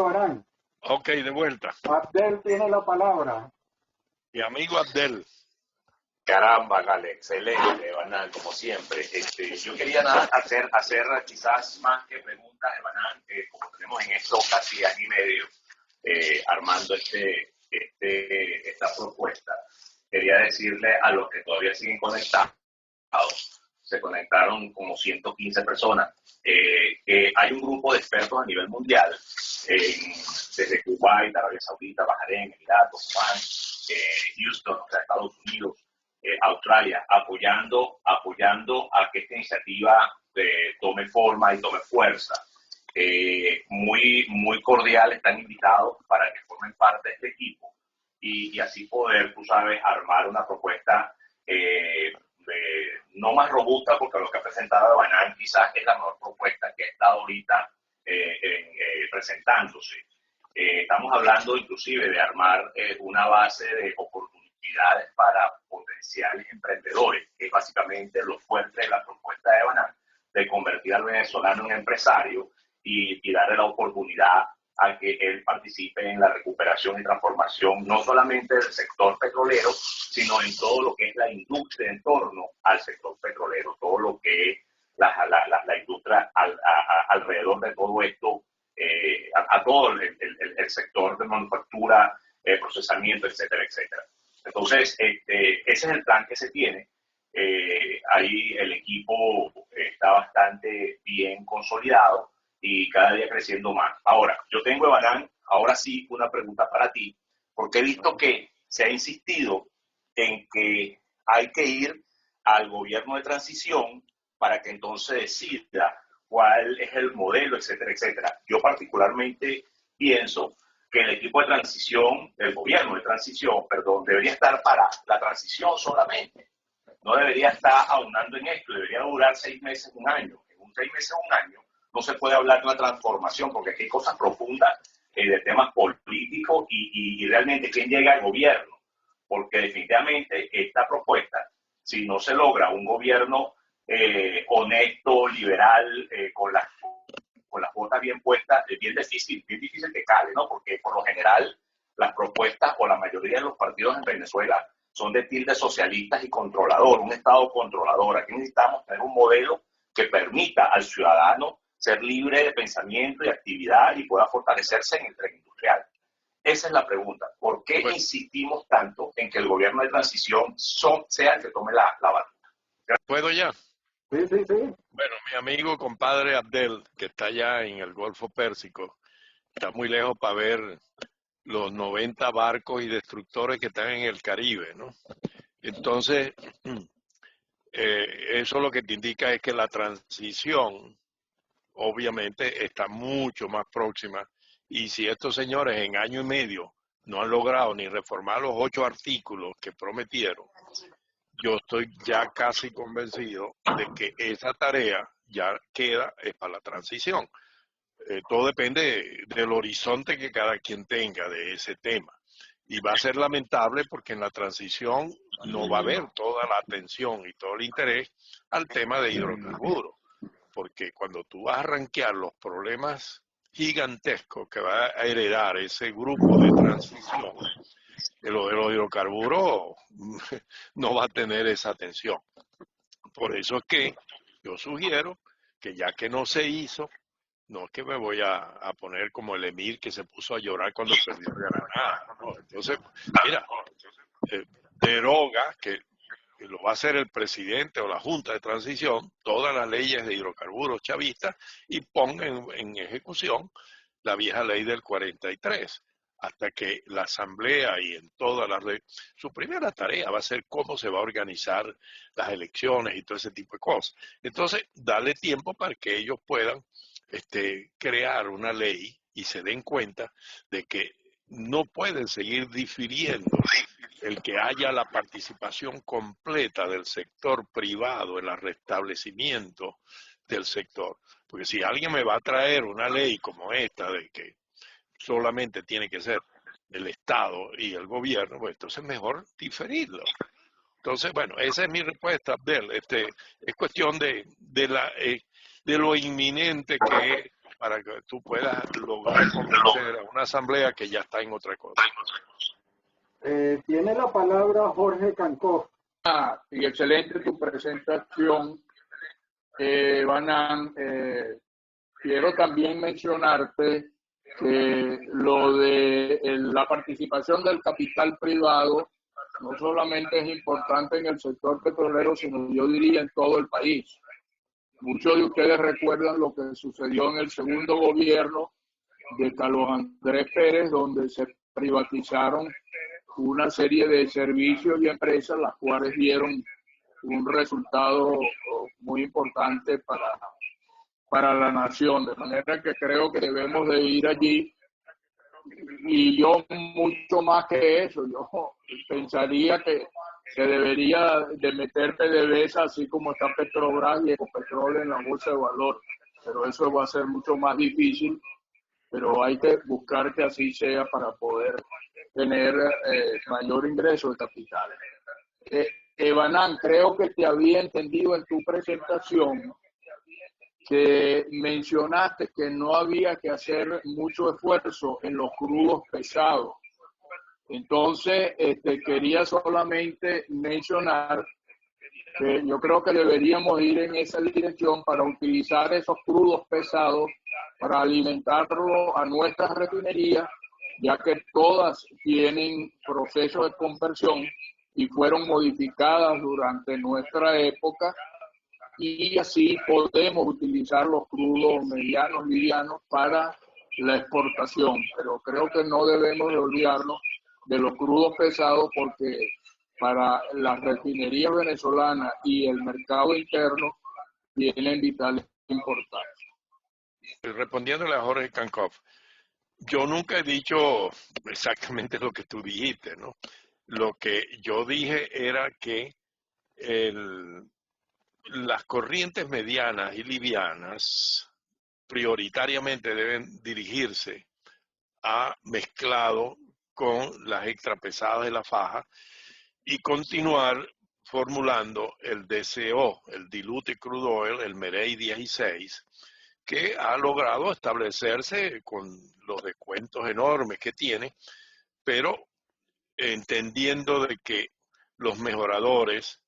Barán. Ok, de vuelta. Abdel tiene la palabra. Mi amigo Abdel. Caramba, Gale, excelente, Banal, como siempre. Yo quería nada hacer quizás más que preguntas, Banal, como tenemos en esto casi año y medio armando esta propuesta. Quería decirle a los que todavía siguen conectados, se conectaron como 115 personas, que hay un grupo de expertos a nivel mundial, desde Kuwait, Arabia Saudita, Bahrein, Emiratos, Oman, Houston, o sea, Estados Unidos, Australia, apoyando a que esta iniciativa tome forma y tome fuerza. Muy cordial, están invitados para que formen parte de este equipo y así poder, tú sabes, armar una propuesta no más robusta, porque lo que ha presentado Banán quizás es la mejor propuesta que ha estado ahorita presentándose. Estamos hablando inclusive de armar una base de oportunidades para potenciales emprendedores, que es básicamente lo fuerte de la propuesta de Banán, de convertir al venezolano en empresario y darle la oportunidad a que él participe en la recuperación y transformación no solamente del sector petrolero, sino en todo lo que es la industria en torno al sector petrolero, todo lo que es la industria alrededor de todo esto, a todo el sector de manufactura, procesamiento, etcétera, etcétera. Entonces, ese es el plan que se tiene. Ahí el equipo está bastante bien consolidado y cada día creciendo más. Ahora, yo tengo, Banán, ahora sí una pregunta para ti, porque he visto que se ha insistido en que hay que ir al gobierno de transición para que entonces decida cuál es el modelo, etcétera, etcétera. Yo particularmente pienso que el equipo de transición, el gobierno de transición, perdón, debería estar para la transición solamente. No debería estar aunando en esto, debería durar 6 meses, un año. En un 6 meses, un año, no se puede hablar de una transformación, porque aquí hay cosas profundas de temas políticos y realmente quién llega al gobierno. Porque definitivamente esta propuesta, si no se logra un gobierno honesto, liberal, con las botas bien puestas, es bien difícil que cale, ¿no? Porque por lo general las propuestas o la mayoría de los partidos en Venezuela son de tilde socialistas y controlador, un Estado controlador. Aquí necesitamos tener un modelo que permita al ciudadano ser libre de pensamiento y actividad y pueda fortalecerse en el tren industrial. Esa es la pregunta. ¿Por qué insistimos tanto en que el gobierno de transición sea el que tome la batuta? ¿Puedo ya? Sí, sí, sí. Bueno, mi amigo compadre Abdel, que está allá en el Golfo Pérsico, está muy lejos para ver los 90 barcos y destructores que están en el Caribe, ¿no? Entonces, eso lo que te indica es que la transición obviamente está mucho más próxima, y si estos señores en año y medio no han logrado ni reformar los 8 artículos que prometieron, yo estoy ya casi convencido de que esa tarea ya queda para la transición. Todo depende del horizonte que cada quien tenga de ese tema. Y va a ser lamentable porque en la transición no va a haber toda la atención y todo el interés al tema de hidrocarburos. Porque cuando tú vas a rankear los problemas gigantescos que va a heredar ese grupo de transición, lo de los hidrocarburos no va a tener esa atención. Por eso es que yo sugiero que ya que no se hizo, no es que me voy a poner como el emir que se puso a llorar cuando perdió Granada, ¿no? Entonces, mira, deroga, que lo va a hacer el presidente o la Junta de Transición, todas las leyes de hidrocarburos chavistas, y ponga en ejecución la vieja ley del 43, hasta que la Asamblea y en todas las leyes, su primera tarea va a ser cómo se va a organizar las elecciones y todo ese tipo de cosas. Entonces, darle tiempo para que ellos puedan crear una ley y se den cuenta de que no pueden seguir difiriendo el que haya la participación completa del sector privado en el restablecimiento del sector. Porque si alguien me va a traer una ley como esta de que solamente tiene que ser el Estado y el gobierno, pues entonces es mejor diferirlo. Entonces, bueno, esa es mi respuesta, Abdel. Es cuestión de lo inminente que es para que tú puedas lograr convencer a una asamblea que ya está en otra cosa. Tiene la palabra Jorge Cancoff. Y excelente tu presentación, Banan. Quiero también mencionarte que lo de la participación del capital privado no solamente es importante en el sector petrolero, sino yo diría en todo el país. Muchos de ustedes recuerdan lo que sucedió en el segundo gobierno de Carlos Andrés Pérez, donde se privatizaron una serie de servicios y empresas, las cuales dieron un resultado muy importante para la nación. De manera que creo que debemos de ir allí. Y yo mucho más que eso, yo pensaría que se debería de meter PDVSA así como está Petrobras y Ecopetrol en la bolsa de valor, pero eso va a ser mucho más difícil, pero hay que buscar que así sea para poder tener mayor ingreso de capital. Banan, creo que te había entendido en tu presentación que mencionaste que no había que hacer mucho esfuerzo en los crudos pesados. Entonces, quería solamente mencionar que yo creo que deberíamos ir en esa dirección para utilizar esos crudos pesados para alimentarlo a nuestras refinerías, ya que todas tienen procesos de conversión y fueron modificadas durante nuestra época, y así podemos utilizar los crudos medianos, livianos para la exportación. Pero creo que no debemos de olvidarnos de los crudos pesados, porque para las refinerías venezolanas y el mercado interno tienen vital importancia. Respondiéndole a Jorge Cancoff, yo nunca he dicho exactamente lo que tú dijiste, ¿no? Lo que yo dije era que las corrientes medianas y livianas prioritariamente deben dirigirse a mezclado con las extrapesadas de la faja y continuar formulando el DCO, el Dilute Crude Oil, el MEREI 16, que ha logrado establecerse con los descuentos enormes que tiene, pero entendiendo de que los mejoradores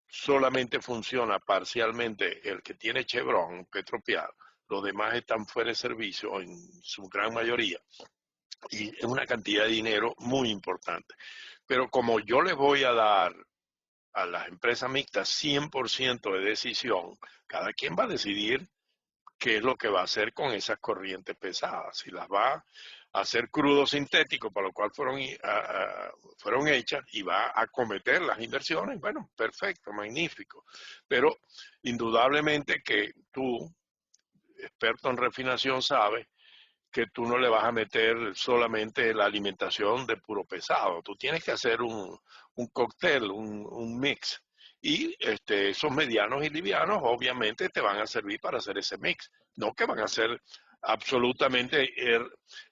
solamente funciona parcialmente el que tiene Chevron, Petropiar, los demás están fuera de servicio en su gran mayoría, y es una cantidad de dinero muy importante. Pero como yo les voy a dar a las empresas mixtas 100% de decisión, cada quien va a decidir qué es lo que va a hacer con esas corrientes pesadas, si las va a hacer crudo sintético, para lo cual fueron hechas, y va a acometer las inversiones. Bueno, perfecto, magnífico. Pero indudablemente que tú, experto en refinación, sabes que tú no le vas a meter solamente la alimentación de puro pesado. Tú tienes que hacer un cóctel, un mix. Y esos medianos y livianos obviamente te van a servir para hacer ese mix. No que van a ser absolutamente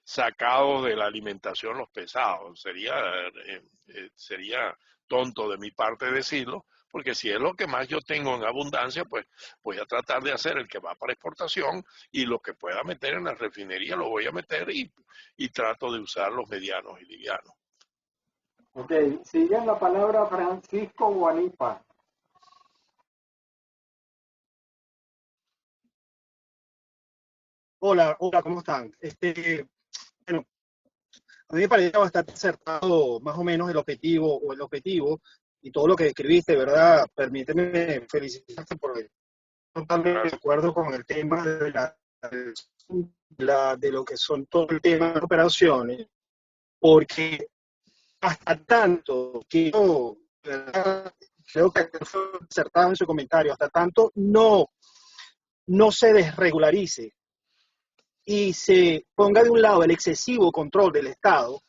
sacados de la alimentación los pesados. Sería tonto de mi parte decirlo, porque si es lo que más yo tengo en abundancia, pues voy a tratar de hacer el que va para exportación, y lo que pueda meter en la refinería lo voy a meter, y trato de usar los medianos y livianos. Ok, sigue la palabra Francisco Guanipa. Hola, ¿cómo están? Bueno, a mí me parece bastante acertado más o menos el objetivo y todo lo que describiste, ¿verdad? Permíteme felicitarte porque totalmente de acuerdo con el tema de lo que son todo el tema de operaciones, porque hasta tanto que yo, ¿verdad? Creo que fue acertado en su comentario, hasta tanto no se desregularice y se ponga de un lado el excesivo control del Estado,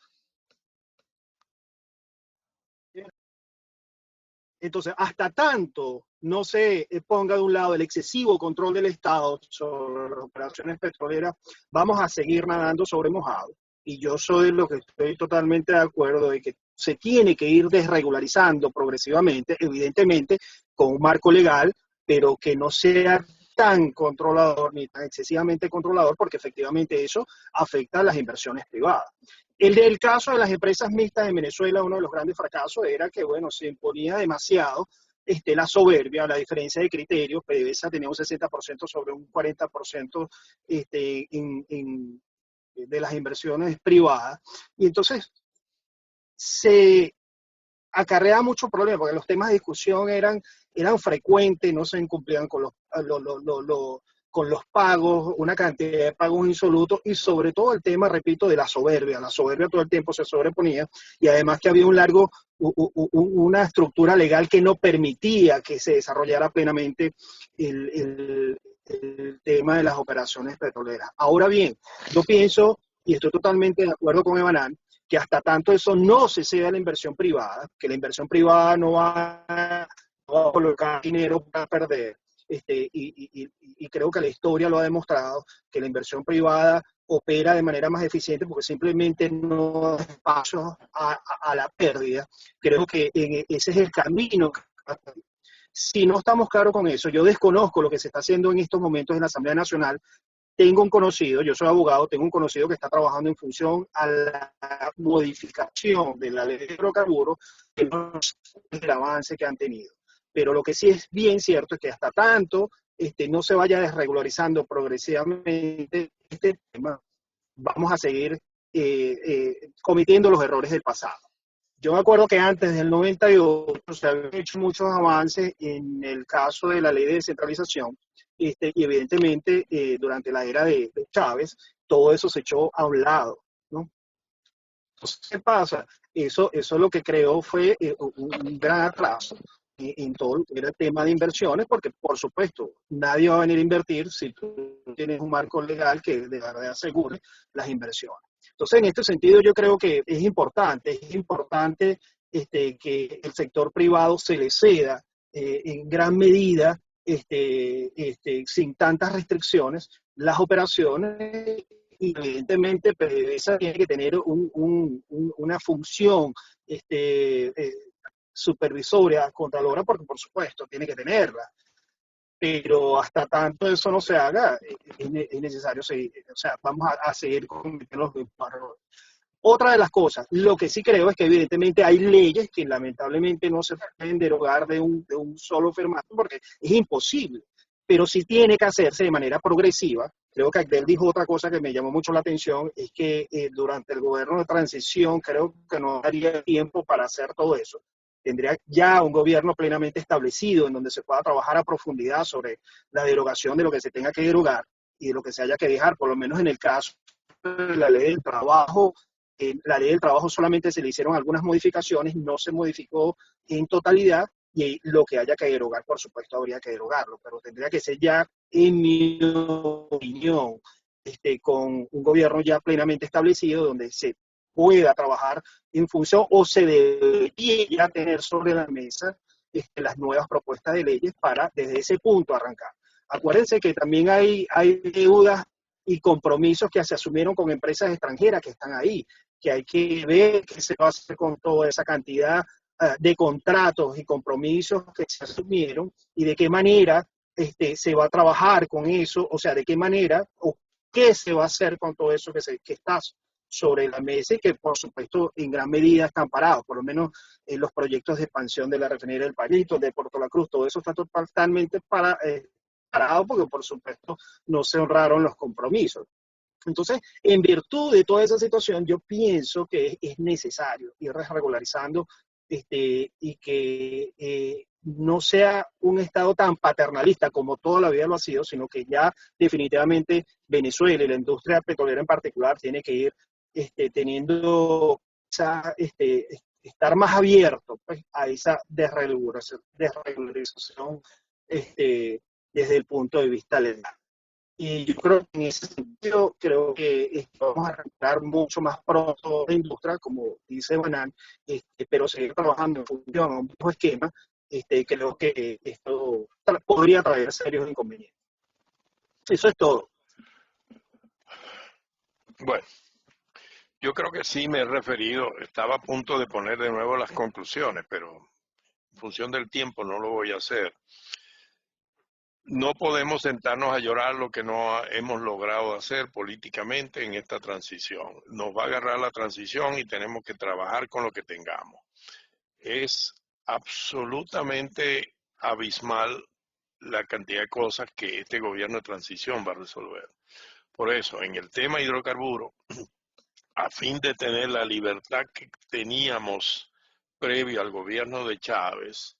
entonces hasta tanto no se ponga de un lado el excesivo control del Estado sobre las operaciones petroleras, vamos a seguir nadando sobre mojado. Y yo soy de lo que estoy totalmente de acuerdo de que se tiene que ir desregularizando progresivamente, evidentemente con un marco legal, pero que no sea tan controlador ni tan excesivamente controlador, porque efectivamente eso afecta a las inversiones privadas. El caso de las empresas mixtas en Venezuela, uno de los grandes fracasos era que, bueno, se imponía demasiado la soberbia, la diferencia de criterios. PDVSA tenía un 60% sobre un 40% de las inversiones privadas. Y entonces se acarrea muchos problemas, porque los temas de discusión eran frecuentes, no se cumplían con con los pagos, una cantidad de pagos insolutos, y sobre todo el tema, repito, de la soberbia todo el tiempo se sobreponía, y además que había una estructura legal que no permitía que se desarrollara plenamente el tema de las operaciones petroleras. Ahora bien, yo pienso, y estoy totalmente de acuerdo con Evanán, que hasta tanto eso no se ceda a la inversión privada, que la inversión privada no va a colocar dinero para perder, y creo que la historia lo ha demostrado, que la inversión privada opera de manera más eficiente porque simplemente no da paso a la pérdida. Creo que ese es el camino. Si no estamos claros con eso, yo desconozco lo que se está haciendo en estos momentos en la Asamblea Nacional. Tengo un conocido, yo soy abogado, tengo un conocido que está trabajando en función a la modificación de la ley de hidrocarburos, que no es el avance que han tenido. Pero lo que sí es bien cierto es que hasta tanto no se vaya desregularizando progresivamente este tema, vamos a seguir cometiendo los errores del pasado. Yo me acuerdo que antes del 98 se habían hecho muchos avances en el caso de la ley de descentralización, y evidentemente durante la era de Chávez todo eso se echó a un lado, ¿no? Entonces, ¿qué pasa? Eso lo que creó fue un gran atraso en todo lo que era el tema de inversiones, porque por supuesto nadie va a venir a invertir si tú tienes un marco legal que de verdad asegure las inversiones. Entonces, en este sentido, yo creo que es importante que el sector privado se le ceda en gran medida, sin tantas restricciones, las operaciones. Y evidentemente PDVSA tiene que tener una función supervisoria, contralora, porque por supuesto tiene que tenerla. Pero hasta tanto eso no se haga, es necesario seguir, o sea, vamos a seguir cometiendo los mismos errores. Otra de las cosas, lo que sí creo es que evidentemente hay leyes que lamentablemente no se pueden derogar de un solo fermato porque es imposible, pero sí tiene que hacerse de manera progresiva. Creo que Abdel dijo otra cosa que me llamó mucho la atención, es que durante el gobierno de transición creo que no daría tiempo para hacer todo eso. Tendría ya un gobierno plenamente establecido en donde se pueda trabajar a profundidad sobre la derogación de lo que se tenga que derogar y de lo que se haya que dejar, por lo menos en el caso de la ley del trabajo. La ley del trabajo solamente se le hicieron algunas modificaciones, no se modificó en totalidad, y lo que haya que derogar, por supuesto, habría que derogarlo, pero tendría que ser ya, en mi opinión, con un gobierno ya plenamente establecido, donde se pueda trabajar en función, o se debería ya tener sobre la mesa las nuevas propuestas de leyes para desde ese punto arrancar. Acuérdense que también hay deudas y compromisos que se asumieron con empresas extranjeras que están ahí, que hay que ver qué se va a hacer con toda esa cantidad de contratos y compromisos que se asumieron y de qué manera se va a trabajar con eso, o sea, de qué manera o qué se va a hacer con todo eso que está sobre la mesa y que por supuesto en gran medida están parados, por lo menos en los proyectos de expansión de la refinería del Palito, de Puerto La Cruz, todo eso está totalmente parado porque por supuesto no se honraron los compromisos. Entonces, en virtud de toda esa situación, yo pienso que es necesario ir regularizando y que no sea un Estado tan paternalista como toda la vida lo ha sido, sino que ya definitivamente Venezuela y la industria petrolera en particular tiene que ir teniendo estar más abierto pues, a esa desregularización desde el punto de vista legal. Y yo creo que en ese sentido, creo que vamos a arrancar mucho más pronto la industria, como dice Banan, pero seguir trabajando en función a un mismo esquema, creo que esto podría traer serios inconvenientes. Eso es todo. Bueno, yo creo que sí me he referido, estaba a punto de poner de nuevo las conclusiones, pero en función del tiempo no lo voy a hacer. no podemos sentarnos a llorar lo que no hemos logrado hacer políticamente en esta transición. Nos va a agarrar la transición y tenemos que trabajar con lo que tengamos. Es absolutamente abismal la cantidad de cosas que este gobierno de transición va a resolver. Por eso, en el tema hidrocarburos, a fin de tener la libertad que teníamos previo al gobierno de Chávez,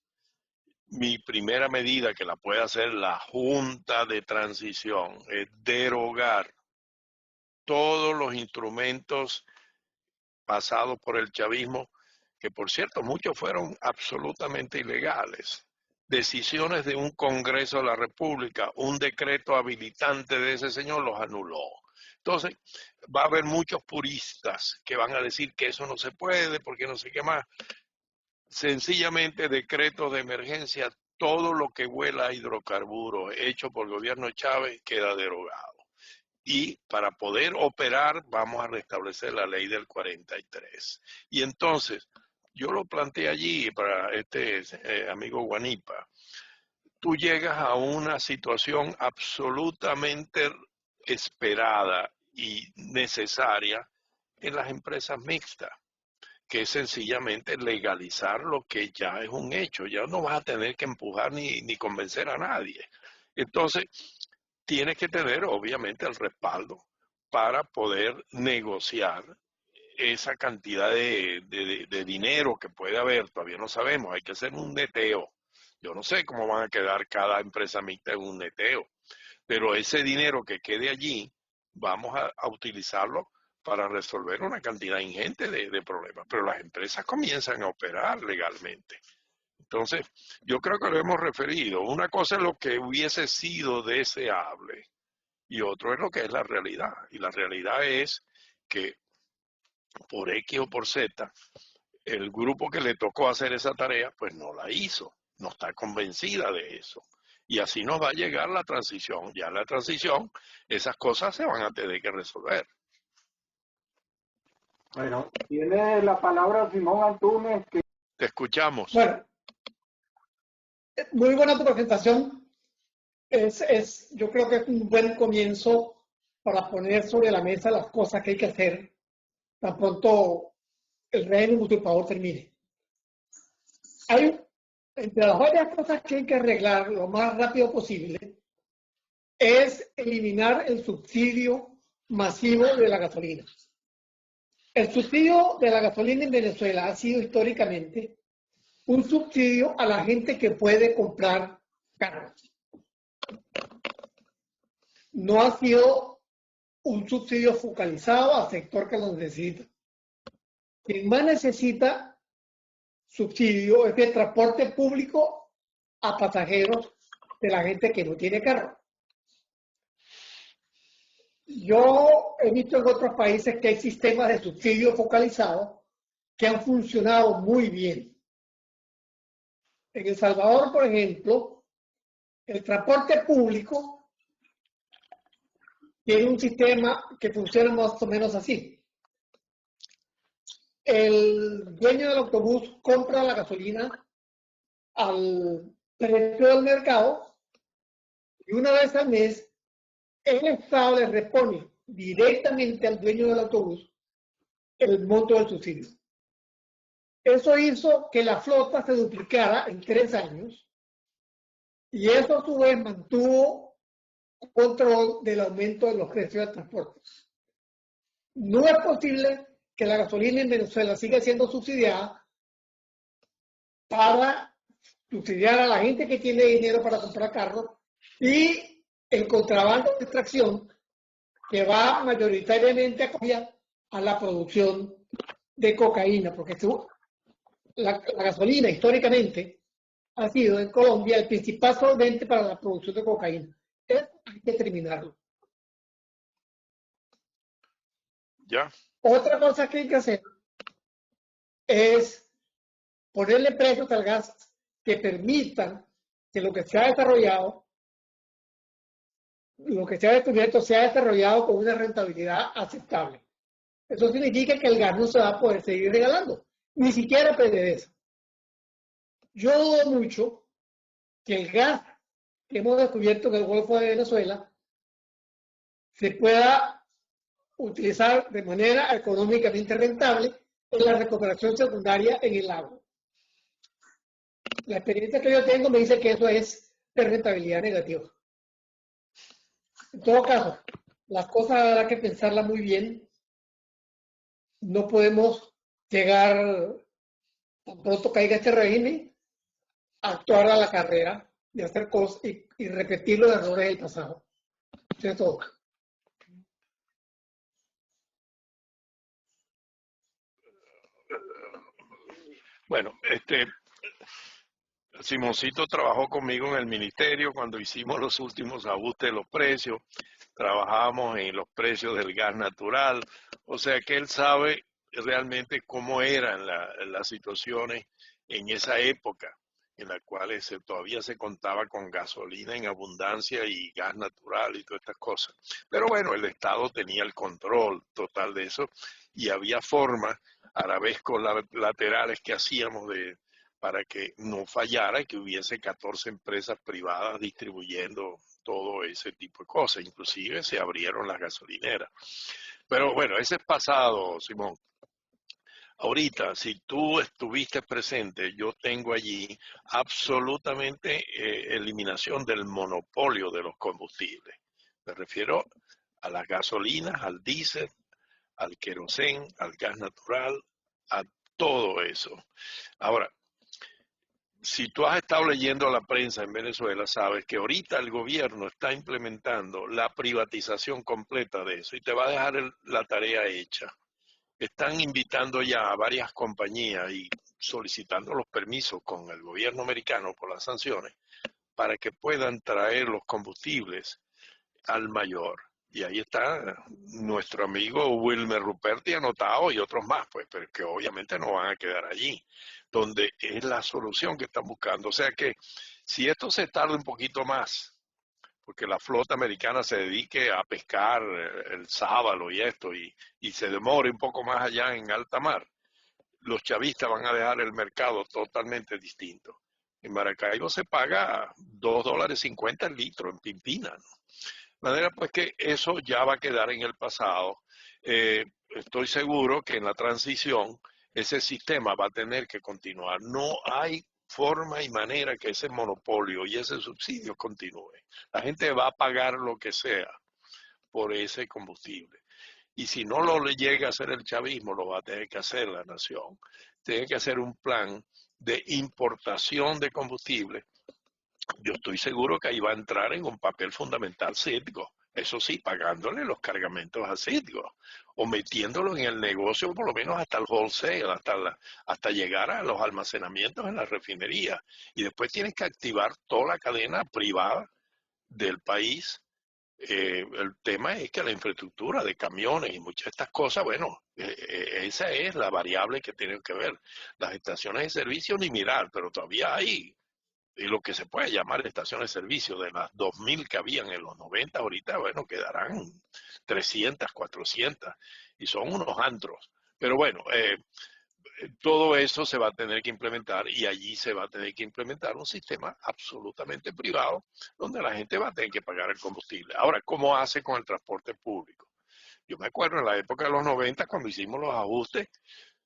mi primera medida, que la puede hacer la Junta de Transición, es derogar todos los instrumentos pasados por el chavismo, que por cierto muchos fueron absolutamente ilegales. Decisiones de un Congreso de la República, un decreto habilitante de ese señor los anuló. Entonces, va a haber muchos puristas que van a decir que eso no se puede, porque no sé qué más. Sencillamente decretos de emergencia, todo lo que huela a hidrocarburos hecho por el gobierno de Chávez queda derogado. Y para poder operar vamos a restablecer la ley del 43. Y entonces, yo lo planteé allí para este amigo Guanipa. Tú llegas a una situación absolutamente esperada y necesaria en las empresas mixtas, que es sencillamente legalizar lo que ya es un hecho. Ya no vas a tener que empujar ni convencer a nadie. Entonces, tienes que tener obviamente el respaldo para poder negociar esa cantidad de dinero que puede haber. Todavía no sabemos, hay que hacer un neteo. Yo no sé cómo van a quedar cada empresa mixta en un neteo, pero ese dinero que quede allí, vamos a utilizarlo para resolver una cantidad ingente de problemas. Pero las empresas comienzan a operar legalmente. Entonces, yo creo que lo hemos referido. Una cosa es lo que hubiese sido deseable y otro es lo que es la realidad. Y la realidad es que por X o por Z, el grupo que le tocó hacer esa tarea, pues no la hizo, no está convencida de eso. Y así nos va a llegar la transición. Ya en la transición, esas cosas se van a tener que resolver. Bueno, tiene la palabra Simón Antunes. Te escuchamos. Bueno, muy buena tu presentación. Yo creo que es un buen comienzo para poner sobre la mesa las cosas que hay que hacer tan pronto el régimen usurpador termine. Entre las varias cosas que hay que arreglar lo más rápido posible es eliminar el subsidio masivo de la gasolina. El subsidio de la gasolina en Venezuela ha sido históricamente un subsidio a la gente que puede comprar carros. No ha sido un subsidio focalizado al sector que lo necesita. Quien más necesita subsidio es el transporte público a pasajeros de la gente que no tiene carro. Yo he visto en otros países que hay sistemas de subsidio focalizados que han funcionado muy bien. En El Salvador, por ejemplo, el transporte público tiene un sistema que funciona más o menos así. El dueño del autobús compra la gasolina al precio del mercado y una vez al mes el Estado le repone directamente al dueño del autobús el monto del subsidio. Eso hizo que la flota se duplicara en 3 años y eso a su vez mantuvo control del aumento de los precios del transporte. No es posible que la gasolina en Venezuela siga siendo subsidiada para subsidiar a la gente que tiene dinero para comprar carros y el contrabando de extracción que va mayoritariamente a cambiar a la producción de cocaína, porque la gasolina históricamente ha sido en Colombia el principal solvente para la producción de cocaína. Eso hay que terminarlo. ¿Ya? Otra cosa que hay que hacer es ponerle precios al gas que permitan que lo que se ha desarrollado, lo que se ha descubierto, sea desarrollado con una rentabilidad aceptable. Eso significa que el gas no se va a poder seguir regalando, ni siquiera PDVSA. Yo dudo mucho que el gas que hemos descubierto en el Golfo de Venezuela se pueda utilizar de manera económicamente rentable en la recuperación secundaria en el lago. La experiencia que yo tengo me dice que eso es de rentabilidad negativa. En todo caso, las cosas habrá que pensarlas muy bien. No podemos llegar, tan pronto caiga este régimen, a actuar a la carrera de hacer cosas y repetir los errores del pasado. Eso es todo. Bueno, Simoncito trabajó conmigo en el ministerio cuando hicimos los últimos ajustes de los precios, trabajamos en los precios del gas natural, o sea que él sabe realmente cómo eran las situaciones en esa época, en las cuales todavía se contaba con gasolina en abundancia y gas natural y todas estas cosas. Pero bueno, el Estado tenía el control total de eso y había formas arabescos laterales que hacíamos para que no fallara y que hubiese 14 empresas privadas distribuyendo todo ese tipo de cosas. Inclusive se abrieron las gasolineras. Pero bueno, ese es pasado, Simón. Ahorita, si tú estuviste presente, yo tengo allí absolutamente eliminación del monopolio de los combustibles. Me refiero a las gasolinas, al diésel, al querosén, al gas natural, a todo eso. Ahora, si tú has estado leyendo la prensa en Venezuela, sabes que ahorita el gobierno está implementando la privatización completa de eso y te va a dejar la tarea hecha. Están invitando ya a varias compañías y solicitando los permisos con el gobierno americano por las sanciones para que puedan traer los combustibles al mayor. Y ahí está nuestro amigo Wilmer Ruperti anotado y otros más, pues, pero que obviamente no van a quedar allí, donde es la solución que están buscando. O sea que si esto se tarda un poquito más, porque la flota americana se dedique a pescar el sábalo y esto, y se demore un poco más allá en alta mar, los chavistas van a dejar el mercado totalmente distinto. En Maracaibo se paga $2.50 el litro en Pimpina, ¿no? De manera pues que eso ya va a quedar en el pasado. Estoy seguro que en la transición ese sistema va a tener que continuar. No hay forma y manera que ese monopolio y ese subsidio continúe. La gente va a pagar lo que sea por ese combustible. Y si no lo llega a hacer el chavismo, lo va a tener que hacer la nación. Tiene que hacer un plan de importación de combustible. Yo estoy seguro que ahí va a entrar en un papel fundamental Citgo. Eso sí, pagándole los cargamentos a Citgo o metiéndolo en el negocio por lo menos hasta el wholesale, hasta llegar a los almacenamientos en la refinería. Y después tienes que activar toda la cadena privada del país. El tema es que la infraestructura de camiones y muchas de estas cosas, bueno, esa es la variable que tienen que ver. Las estaciones de servicio ni mirar, pero todavía hay lo que se puede llamar estaciones de servicio. De las 2.000 que habían en los 90, ahorita, bueno, quedarán 300, 400, y son unos antros. Pero bueno, todo eso se va a tener que implementar y allí se va a tener que implementar un sistema absolutamente privado donde la gente va a tener que pagar el combustible. Ahora, ¿cómo hace con el transporte público? Yo me acuerdo en la época de los 90, cuando hicimos los ajustes,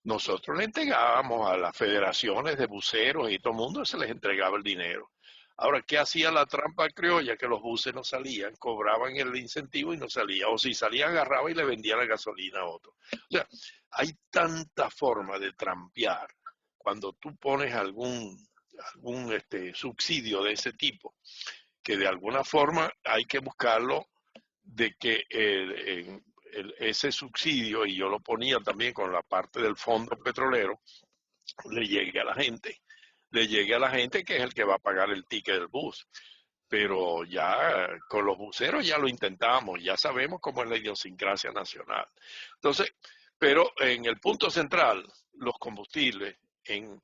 nosotros le entregábamos a las federaciones de buceros y todo el mundo se les entregaba el dinero. Ahora, ¿qué hacía la trampa criolla? Que los buses no salían, cobraban el incentivo y no salía. O si salía, agarraba y le vendía la gasolina a otro. O sea, hay tanta forma de trampear cuando tú pones algún subsidio de ese tipo, que de alguna forma hay que buscarlo de que ese subsidio, y yo lo ponía también con la parte del fondo petrolero, le llegue a la gente que es el que va a pagar el ticket del bus. Pero ya con los buceros ya lo intentamos, ya sabemos cómo es la idiosincrasia nacional. Entonces, pero en el punto central, los combustibles,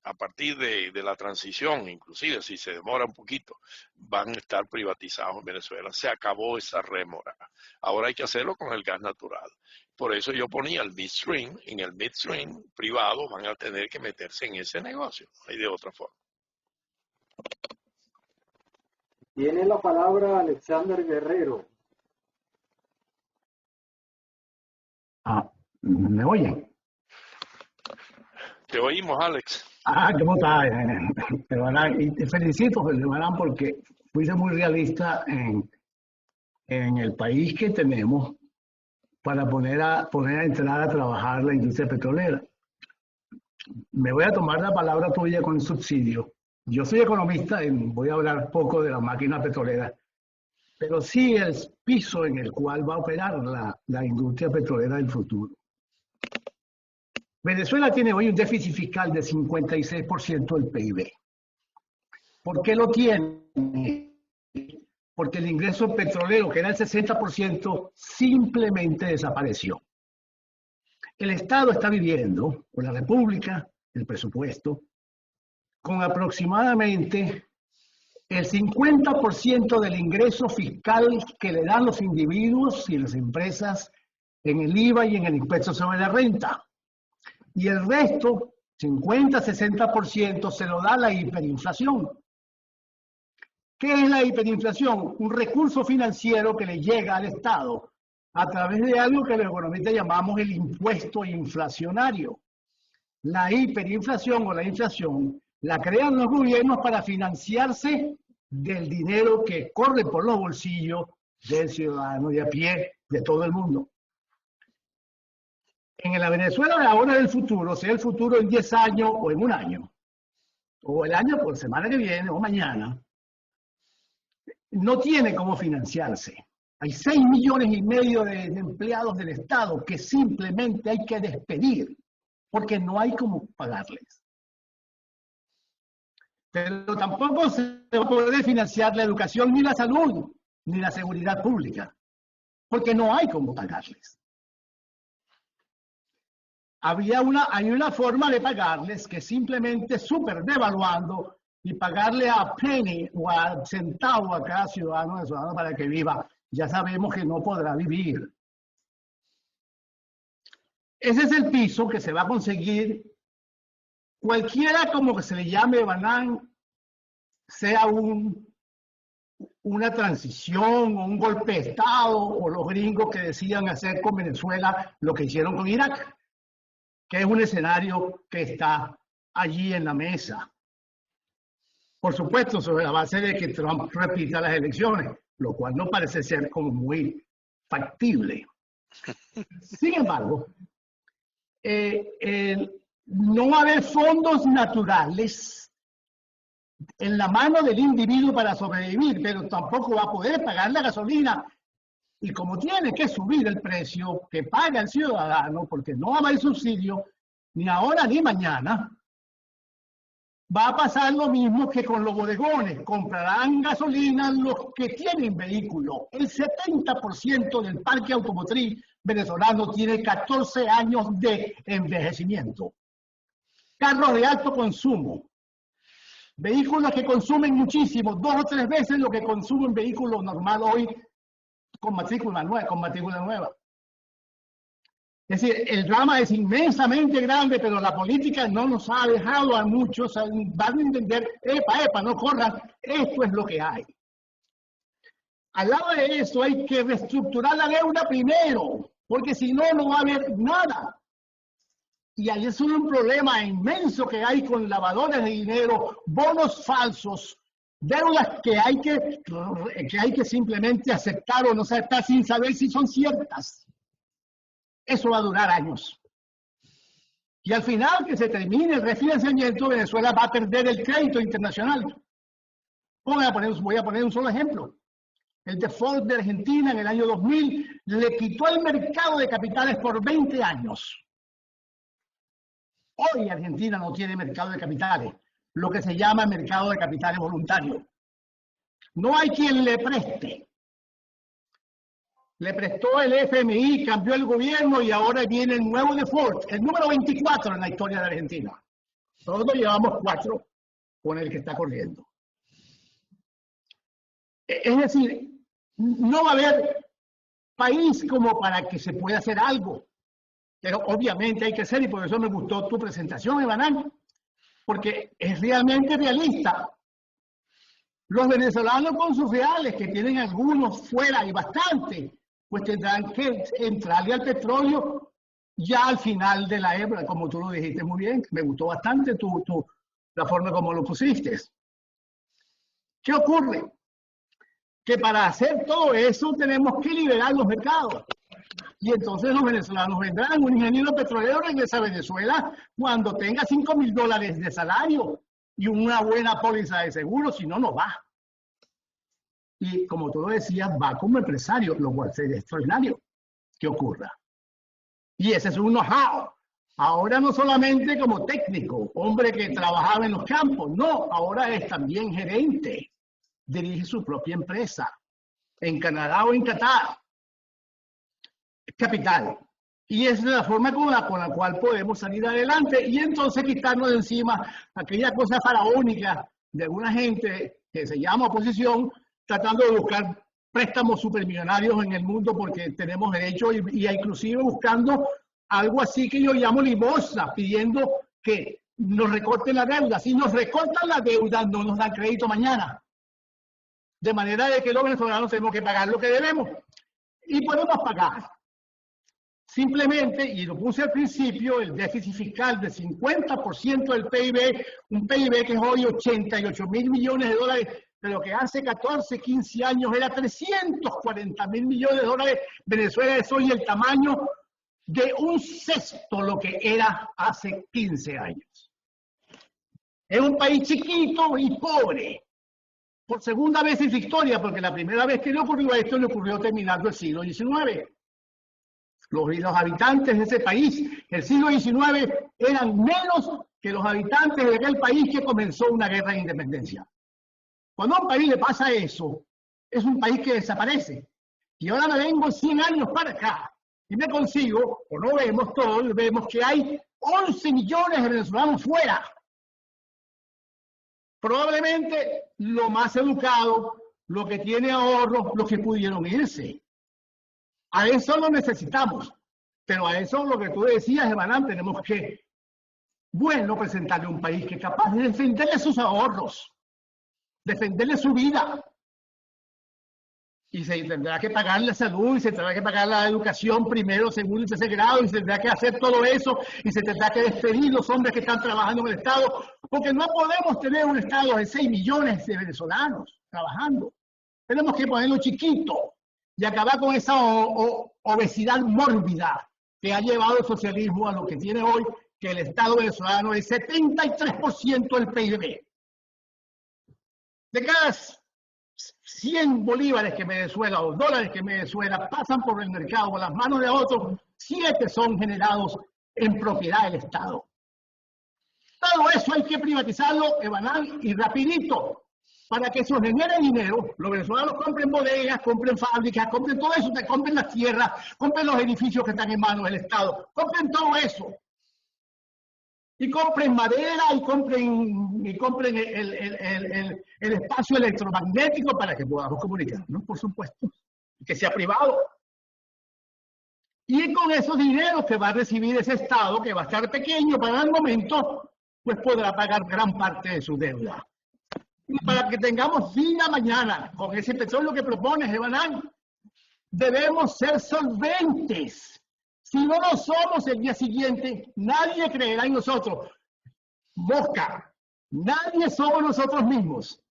a partir de la transición, inclusive si se demora un poquito, van a estar privatizados en Venezuela. Se acabó esa rémora. Ahora hay que hacerlo con el gas natural. Por eso yo ponía el midstream. En el midstream privado van a tener que meterse en ese negocio. No hay de otra forma. Tiene la palabra Alexander Guerrero. ¿Me oyen? Te oímos, Alex. ¿Cómo está? Y te felicito, Barán, porque fuiste muy realista en el país que tenemos para poner a entrar a trabajar la industria petrolera. Me voy a tomar la palabra tuya con el subsidio. Yo soy economista y voy a hablar poco de la máquina petrolera, pero sí el piso en el cual va a operar la industria petrolera del futuro. Venezuela tiene hoy un déficit fiscal de 56% del PIB. ¿Por qué lo tiene? Porque el ingreso petrolero, que era el 60%, simplemente desapareció. El Estado está viviendo, con la República, el presupuesto, con aproximadamente el 50% del ingreso fiscal que le dan los individuos y las empresas en el IVA y en el impuesto sobre la renta. Y el resto, 50-60%, se lo da la hiperinflación. ¿Qué es la hiperinflación? Un recurso financiero que le llega al Estado a través de algo que los economistas llamamos el impuesto inflacionario. La hiperinflación o la inflación la crean los gobiernos para financiarse del dinero que corre por los bolsillos del ciudadano de a pie de todo el mundo. En la Venezuela de ahora del futuro, sea el futuro en 10 años o en un año, o el año por semana que viene o mañana, no tiene cómo financiarse. Hay 6,5 millones de empleados del Estado que simplemente hay que despedir porque no hay cómo pagarles. Pero tampoco se va a poder financiar la educación, ni la salud, ni la seguridad pública, porque no hay cómo pagarles. Hay una forma de pagarles que simplemente súper devaluando y pagarle a penny o a centavo a cada ciudadano venezolano para que viva. Ya sabemos que no podrá vivir. Ese es el piso que se va a conseguir cualquiera como que se le llame Banán, sea una transición o un golpe de Estado o los gringos que decían hacer con Venezuela lo que hicieron con Irak, que es un escenario que está allí en la mesa. Por supuesto, sobre la base de que Trump repita las elecciones, lo cual no parece ser como muy factible. Sin embargo, no va a haber fondos naturales en la mano del individuo para sobrevivir, pero tampoco va a poder pagar la gasolina. Y como tiene que subir el precio que paga el ciudadano, porque no va a haber subsidio ni ahora ni mañana, va a pasar lo mismo que con los bodegones. Comprarán gasolina los que tienen vehículo. El 70% del parque automotriz venezolano tiene 14 años de envejecimiento. Carros de alto consumo. Vehículos que consumen muchísimo, 2 o 3 veces lo que consume un vehículo normal hoy con matrícula nueva. Es decir, el drama es inmensamente grande, pero la política no nos ha dejado a muchos, van a entender, epa, no corran, esto es lo que hay. Al lado de eso hay que reestructurar la deuda primero, porque si no, no va a haber nada. Y ahí es un problema inmenso que hay con lavadores de dinero, bonos falsos, deudas que hay que simplemente aceptar o no aceptar sin saber si son ciertas. Eso va a durar años. Y al final que se termine el refinanciamiento, Venezuela va a perder el crédito internacional. Voy a poner un solo ejemplo. El default de Argentina en el año 2000 le quitó el mercado de capitales por 20 años. Hoy Argentina no tiene mercado de capitales, lo que se llama mercado de capitales voluntario. No hay quien le preste. Le prestó el FMI, cambió el gobierno y ahora viene el nuevo default, el número 24 en la historia de Argentina. Nosotros llevamos 4 con el que está corriendo. Es decir, no va a haber país como para que se pueda hacer algo. Pero obviamente hay que hacer, y por eso me gustó tu presentación, Banán, porque es realmente realista. Los venezolanos con sus reales, que tienen algunos fuera y bastante, pues tendrán que entrarle al petróleo ya al final de la época, como tú lo dijiste muy bien. Me gustó bastante la forma como lo pusiste. ¿Qué ocurre? Que para hacer todo eso tenemos que liberar los mercados. Y entonces los venezolanos vendrán. Un ingeniero petrolero regresa a Venezuela cuando tenga $5.000 de salario y una buena póliza de seguro, si no, no va. Y como tú lo decías, va como empresario, lo cual sería extraordinario que ocurra. Y ese es un know-how. Ahora no solamente como técnico, hombre que trabajaba en los campos, no, ahora es también gerente. Dirige su propia empresa en Canadá o en Qatar. Capital. Y esa es la forma con la cual podemos salir adelante y entonces quitarnos de encima aquella cosa faraónica de alguna gente que se llama oposición, tratando de buscar préstamos supermillonarios en el mundo porque tenemos derecho y inclusive buscando algo así que yo llamo limosna, pidiendo que nos recorten la deuda. Si nos recortan la deuda, no nos dan crédito mañana. De manera de que los venezolanos tenemos que pagar lo que debemos. Y podemos pagar. Simplemente, y lo puse al principio, el déficit fiscal del 50% del PIB, un PIB que es hoy 88.000 millones de dólares, pero que hace 14, 15 años era 340.000 millones de dólares. Venezuela es hoy el tamaño de un sexto lo que era hace 15 años. Es un país chiquito y pobre. Por segunda vez en su historia, porque la primera vez que le ocurrió esto le ocurrió terminando el siglo XIX. Los habitantes de ese país, el siglo XIX, eran menos que los habitantes de aquel país que comenzó una guerra de independencia. Cuando a un país le pasa eso, es un país que desaparece. Y ahora me vengo 100 años para acá y me consigo, o no vemos todos, vemos que hay 11 millones de venezolanos fuera. Probablemente lo más educado, lo que tiene ahorros, los que pudieron irse. A eso lo necesitamos, pero a eso lo que tú decías, Evanán, tenemos que, bueno, presentarle un país que es capaz de defenderle sus ahorros, defenderle su vida. Y se tendrá que pagar la salud, y se tendrá que pagar la educación primero, segundo y tercer grado, y se tendrá que hacer todo eso, y se tendrá que despedir los hombres que están trabajando en el Estado, porque no podemos tener un Estado de 6 millones de venezolanos trabajando. Tenemos que ponerlo chiquito y acabar con esa obesidad mórbida que ha llevado el socialismo a lo que tiene hoy, que el Estado venezolano es 73% del PIB. De cada 100 bolívares que Venezuela o dólares que Venezuela pasan por el mercado, por las manos de otros, 7 son generados en propiedad del Estado. Todo eso hay que privatizarlo, Evanán, y rapidito, para que eso genere dinero. Los venezolanos compren bodegas, compren fábricas, compren todo eso, compren las tierras, compren los edificios que están en manos del Estado, compren todo eso. Y compren madera y compren el espacio electromagnético para que podamos comunicarnos, por supuesto, que sea privado. Y con esos dineros que va a recibir ese Estado, que va a estar pequeño para el momento, pues podrá pagar gran parte de su deuda. Y para que tengamos vida mañana, con ese petróleo que propones, Evanán, debemos ser solventes. Si no lo somos el día siguiente, nadie creerá en nosotros. Mosca, nadie somos nosotros mismos.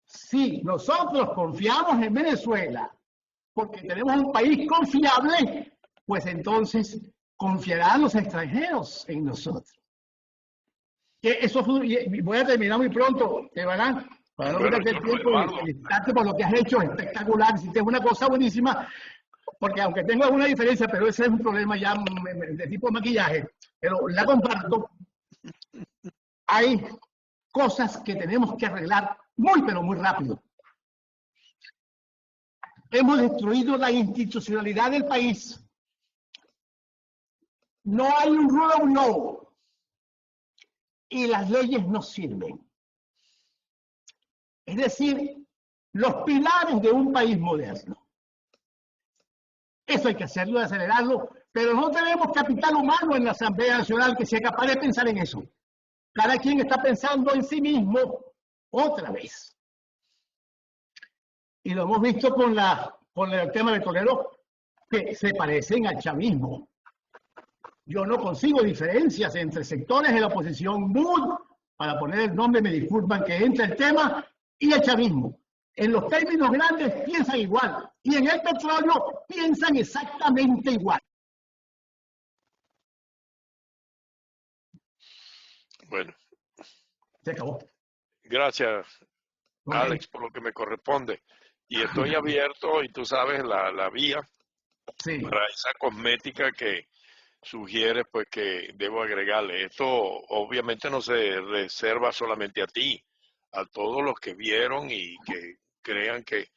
Si nosotros confiamos en Venezuela, porque tenemos un país confiable, pues entonces confiarán los extranjeros en nosotros. Que eso voy a terminar muy pronto, Evanán, para no perder el tiempo y felicitarte por lo que has hecho, espectacular. Hiciste una cosa buenísima. Porque aunque tengo alguna diferencia, pero ese es un problema ya de tipo de maquillaje, pero la comparto, hay cosas que tenemos que arreglar muy, pero muy rápido. Hemos destruido la institucionalidad del país. No hay un rule of law. Y las leyes no sirven. Es decir, los pilares de un país moderno. Eso hay que hacerlo, acelerarlo, pero no tenemos capital humano en la Asamblea Nacional que sea capaz de pensar en eso. Cada quien está pensando en sí mismo otra vez. Y lo hemos visto con el tema petrolero, que se parecen al chavismo. Yo no consigo diferencias entre sectores de la oposición, para poner el nombre, me disculpan que entre el tema, y el chavismo. En los términos grandes piensan igual, y en el petróleo piensan exactamente igual. Bueno. Se acabó. Gracias, Okay. Alex, por lo que me corresponde. Y estoy abierto, y tú sabes, la vía Sí. para esa cosmética que sugiere, pues, que debo agregarle. Esto obviamente no se reserva solamente a ti, a todos los que vieron y que crean que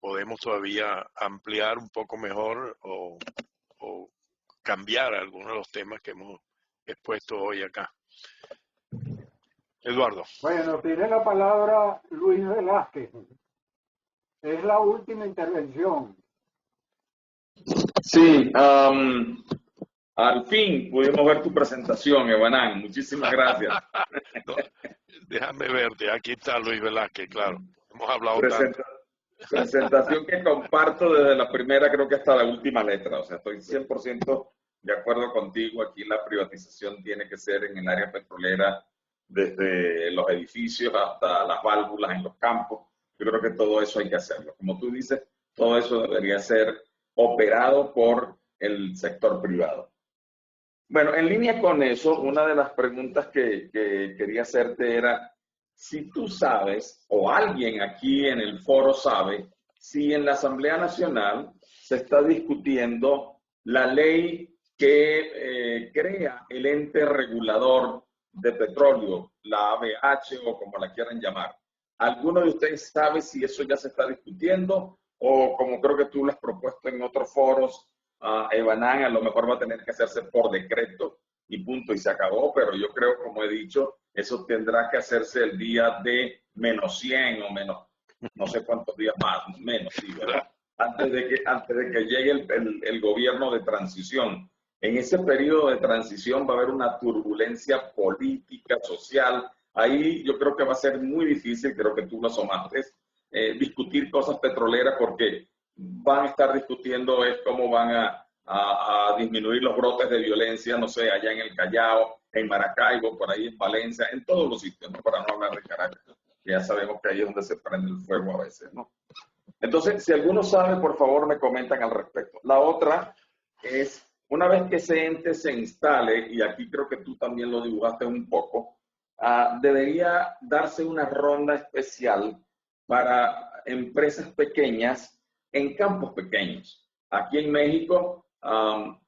podemos todavía ampliar un poco mejor o cambiar algunos de los temas que hemos expuesto hoy acá. Eduardo. Bueno, tiene la palabra Luis Velázquez. Es la última intervención. Sí, al fin pudimos ver tu presentación, Evanán. Muchísimas gracias. No, déjame verte. Aquí está Luis Velázquez, claro. Hemos hablado tanto. Presentación que comparto desde la primera, creo que hasta la última letra. O sea, estoy 100% de acuerdo contigo. Aquí la privatización tiene que ser en el área petrolera, desde los edificios hasta las válvulas en los campos. Yo creo que todo eso hay que hacerlo. Como tú dices, todo eso debería ser operado por el sector privado. Bueno, en línea con eso, una de las preguntas que quería hacerte era si tú sabes, o alguien aquí en el foro sabe, si en la Asamblea Nacional se está discutiendo la ley que crea el ente regulador de petróleo, la ABH o como la quieran llamar. ¿Alguno de ustedes sabe si eso ya se está discutiendo? O como creo que tú lo has propuesto en otros foros, Evanán, a lo mejor va a tener que hacerse por decreto y punto y se acabó, pero yo creo, como he dicho, eso tendrá que hacerse el día de menos 100 o menos, no sé cuántos días más, menos, sí, ¿verdad? Antes de que llegue el gobierno de transición. En ese periodo de transición va a haber una turbulencia política, social. Ahí yo creo que va a ser muy difícil, creo que tú lo asomaste, discutir cosas petroleras porque van a estar discutiendo es cómo van a disminuir los brotes de violencia, no sé, allá en el Callao, en Maracaibo, por ahí en Valencia, en todos los sitios, ¿no? Para no hablar de Caracas, que ya sabemos que ahí es donde se prende el fuego a veces, ¿no? Entonces, si alguno sabe, por favor, me comentan al respecto. La otra es, una vez que ese ente se instale, y aquí creo que tú también lo dibujaste un poco, debería darse una ronda especial para empresas pequeñas en campos pequeños. Aquí en México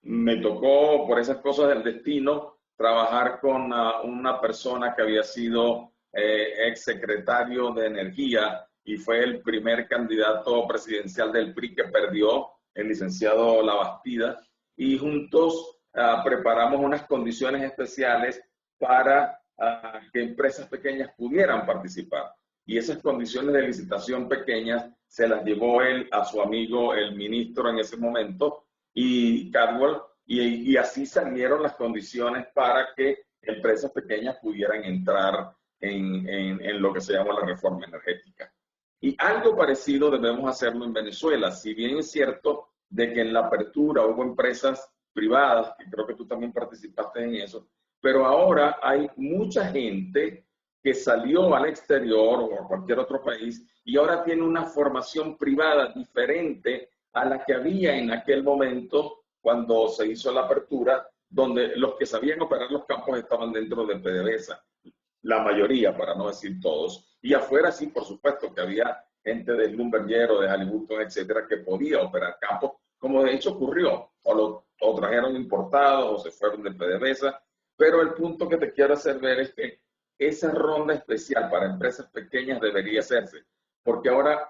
me tocó, por esas cosas del destino, trabajar con una persona que había sido exsecretario de Energía y fue el primer candidato presidencial del PRI que perdió, el licenciado Labastida, y juntos preparamos unas condiciones especiales para que empresas pequeñas pudieran participar. Y esas condiciones de licitación pequeñas se las llevó él a su amigo, el ministro en ese momento, y Caldwell, y así salieron las condiciones para que empresas pequeñas pudieran entrar en lo que se llama la reforma energética. Y algo parecido debemos hacerlo en Venezuela. Si bien es cierto de que en la apertura hubo empresas privadas, que creo que tú también participaste en eso, pero ahora hay mucha gente que salió al exterior o a cualquier otro país y ahora tiene una formación privada diferente a la que había en aquel momento cuando se hizo la apertura, donde los que sabían operar los campos estaban dentro de PDVSA, la mayoría, para no decir todos, y afuera sí, por supuesto, que había gente de Bloomberg o de Halliburton, etcétera, que podía operar campos, como de hecho ocurrió, o trajeron importados o se fueron de PDVSA, pero el punto que te quiero hacer ver es que esa ronda especial para empresas pequeñas debería hacerse, porque ahora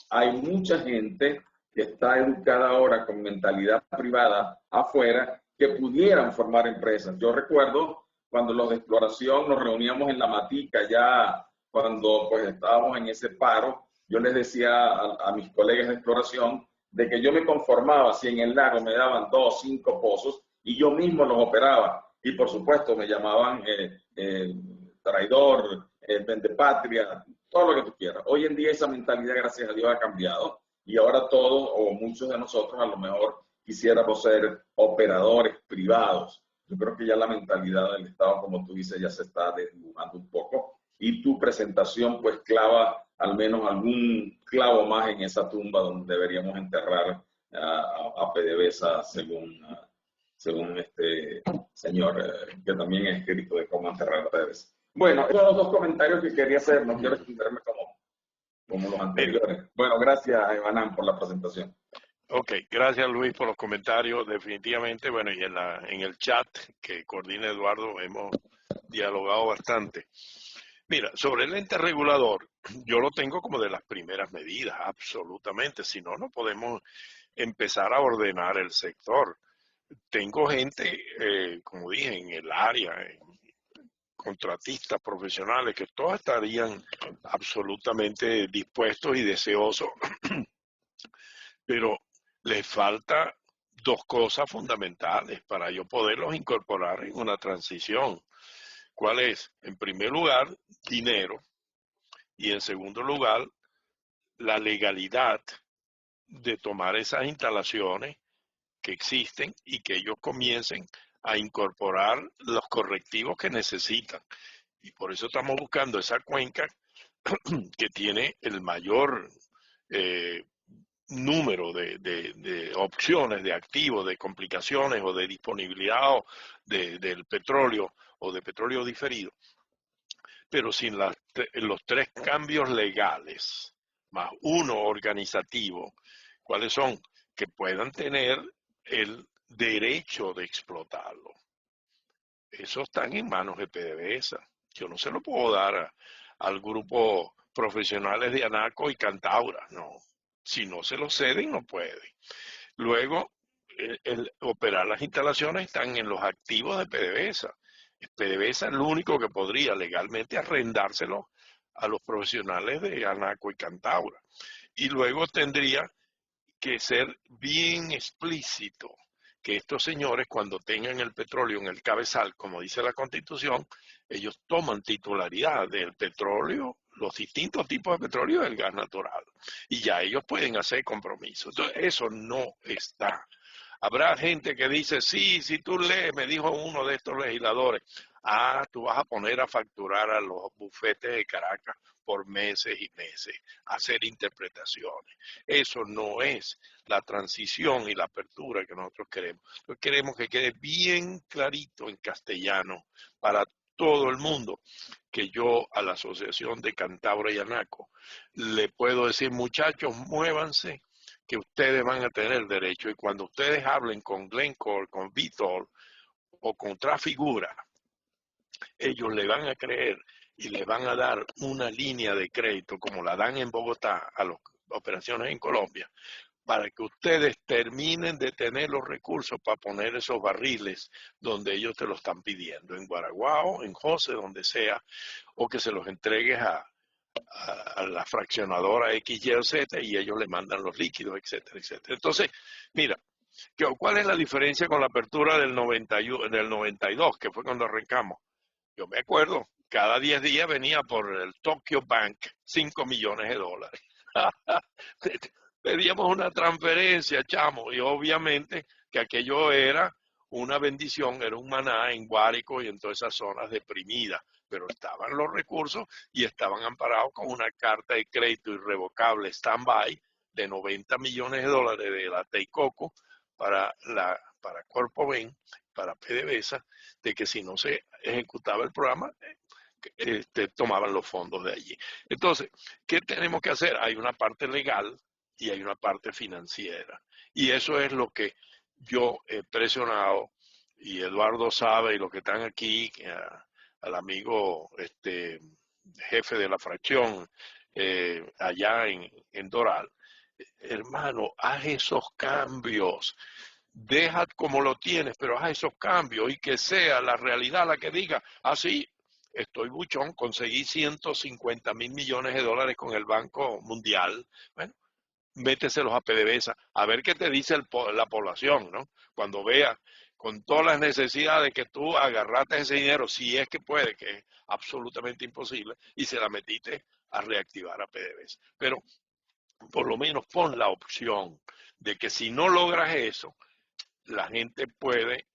hay mucha gente que está educada ahora con mentalidad privada afuera que pudieran formar empresas. Yo recuerdo cuando los de exploración nos reuníamos en la Matica, ya cuando pues estábamos en ese paro, yo les decía a mis colegas de exploración de que yo me conformaba si en el lago me daban 2 o 5 pozos y yo mismo los operaba. Y por supuesto me llamaban traidor, vendepatria, todo lo que tú quieras. Hoy en día esa mentalidad, gracias a Dios, ha cambiado y ahora todos o muchos de nosotros a lo mejor quisiéramos ser operadores privados. Yo creo que ya la mentalidad del Estado, como tú dices, ya se está desdibujando un poco y tu presentación pues clava al menos algún clavo más en esa tumba donde deberíamos enterrar a PDVSA según este señor que también ha escrito de cómo enterrar a PDVSA. Bueno, esos son los 2 comentarios que quería hacer, no quiero extenderme como los anteriores. Bueno, gracias Evanán por la presentación. Ok, gracias Luis por los comentarios, definitivamente, bueno, y en el chat que coordina Eduardo hemos dialogado bastante. Mira, sobre el ente regulador, yo lo tengo como de las primeras medidas, absolutamente, si no, no podemos empezar a ordenar el sector. Tengo gente, como dije, en el área, contratistas profesionales, que todos estarían absolutamente dispuestos y deseosos, pero les falta 2 cosas fundamentales para yo poderlos incorporar en una transición. ¿Cuál es? En primer lugar, dinero, y en segundo lugar, la legalidad de tomar esas instalaciones que existen y que ellos comiencen a incorporar los correctivos que necesitan. Y por eso estamos buscando esa cuenca que tiene el mayor número de opciones, de activos, de complicaciones o de disponibilidad del petróleo o de petróleo diferido. Pero sin los 3 cambios legales, más uno organizativo, ¿cuáles son? Que puedan tener el derecho de explotarlo. Eso están en manos de PDVSA. Yo no se lo puedo dar al grupo profesionales de Anaco y Cantaura, no. Si no se lo ceden, no puede. Luego, el operar las instalaciones están en los activos de PDVSA. PDVSA es el único que podría legalmente arrendárselo a los profesionales de Anaco y Cantaura. Y luego tendría que ser bien explícito que estos señores, cuando tengan el petróleo en el cabezal, como dice la Constitución, ellos toman titularidad del petróleo, los distintos tipos de petróleo y del gas natural. Y ya ellos pueden hacer compromisos. Entonces, eso no está. Habrá gente que dice, sí, si tú lees, me dijo uno de estos legisladores, tú vas a poner a facturar a los bufetes de Caracas por meses y meses, hacer interpretaciones. Eso no es la transición y la apertura que nosotros queremos. Nosotros queremos que quede bien clarito en castellano para todo el mundo, que yo a la Asociación de Cantaura y Anaco le puedo decir, muchachos, muévanse, que ustedes van a tener derecho. Y cuando ustedes hablen con Glencore, con Vitol o con Trafigura, ellos le van a creer y le van a dar una línea de crédito como la dan en Bogotá a las operaciones en Colombia, para que ustedes terminen de tener los recursos para poner esos barriles donde ellos te lo están pidiendo, en Guaraguao, en José, donde sea, o que se los entregues a la fraccionadora X, Y o Z y ellos le mandan los líquidos, etcétera, etcétera. Entonces, mira, ¿cuál es la diferencia con la apertura del 92, que fue cuando arrancamos? Yo me acuerdo, cada 10 días venía por el Tokyo Bank $5 millones. Pedíamos una transferencia, chamo, y obviamente que aquello era una bendición, era un maná en Guárico y en todas esas zonas deprimidas, pero estaban los recursos y estaban amparados con una carta de crédito irrevocable stand-by de $90 millones de la Teikoku para Corpoven, para PDVSA, de que si no se ejecutaba el programa, tomaban los fondos de allí. Entonces, ¿qué tenemos que hacer? Hay una parte legal y hay una parte financiera. Y eso es lo que yo he presionado, y Eduardo sabe, y los que están aquí, al amigo jefe de la fracción allá en Doral, hermano, haz esos cambios. Deja como lo tienes, pero haz esos cambios y que sea la realidad la que diga, así estoy buchón, conseguí $150 mil millones con el Banco Mundial. Bueno, méteselos a PDVSA, a ver qué te dice la población, ¿no? Cuando vea con todas las necesidades que tú agarraste ese dinero, si es que puede, que es absolutamente imposible, y se la metiste a reactivar a PDVSA. Pero por lo menos pon la opción de que si no logras eso, la gente puede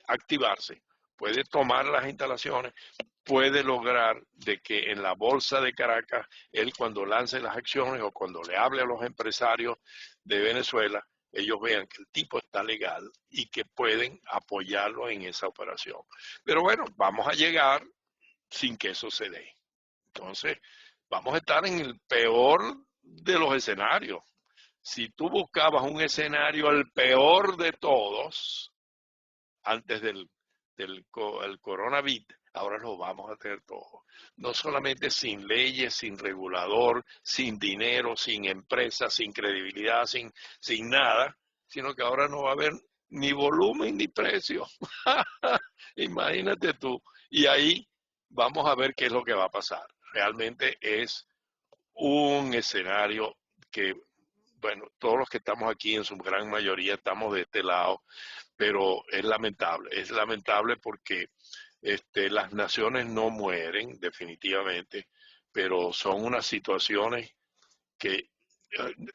activarse, puede tomar las instalaciones, puede lograr de que en la bolsa de Caracas, él cuando lance las acciones o cuando le hable a los empresarios de Venezuela, ellos vean que el tipo está legal y que pueden apoyarlo en esa operación. Pero bueno, vamos a llegar sin que eso se dé. Entonces, vamos a estar en el peor de los escenarios. Si tú buscabas un escenario el peor de todos, antes del coronavirus, ahora lo vamos a tener todo. No solamente sin leyes, sin regulador, sin dinero, sin empresas, sin credibilidad, sin nada, sino que ahora no va a haber ni volumen ni precio. Imagínate tú. Y ahí vamos a ver qué es lo que va a pasar. Realmente es un escenario que, bueno, todos los que estamos aquí en su gran mayoría estamos de este lado, pero es lamentable porque las naciones no mueren definitivamente, pero son unas situaciones que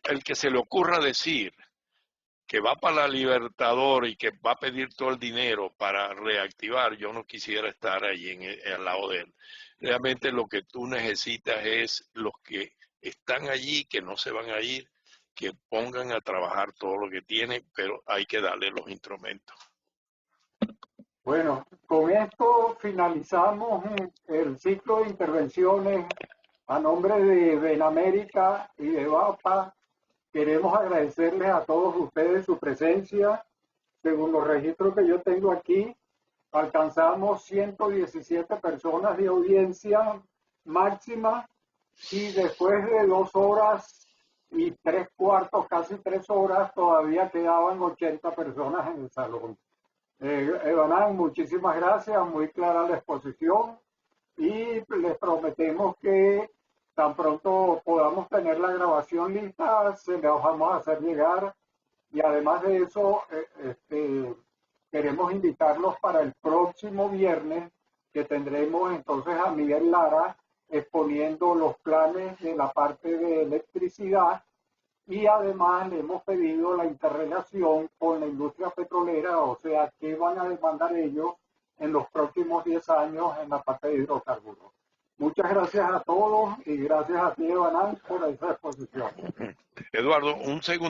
el que se le ocurra decir que va para la Libertadores y que va a pedir todo el dinero para reactivar, yo no quisiera estar allí al lado de él. Realmente lo que tú necesitas es los que están allí, que no se van a ir, que pongan a trabajar todo lo que tienen, pero hay que darle los instrumentos. Bueno, con esto finalizamos el ciclo de intervenciones a nombre de Benamérica y de VAPA. Queremos agradecerles a todos ustedes su presencia. Según los registros que yo tengo aquí, alcanzamos 117 personas de audiencia máxima y después de 2 horas y 3/4, casi 3 horas, todavía quedaban 80 personas en el salón. Evanán, muchísimas gracias, muy clara la exposición y les prometemos que tan pronto podamos tener la grabación lista, se la vamos a hacer llegar y además de eso queremos invitarlos para el próximo viernes que tendremos entonces a Miguel Lara exponiendo los planes de la parte de electricidad y además le hemos pedido la interrelación con la industria petrolera, o sea, qué van a demandar ellos en los próximos 10 años en la parte de hidrocarburos. Muchas gracias a todos y gracias a ti, Evanán, por esa exposición. Eduardo, un segundo.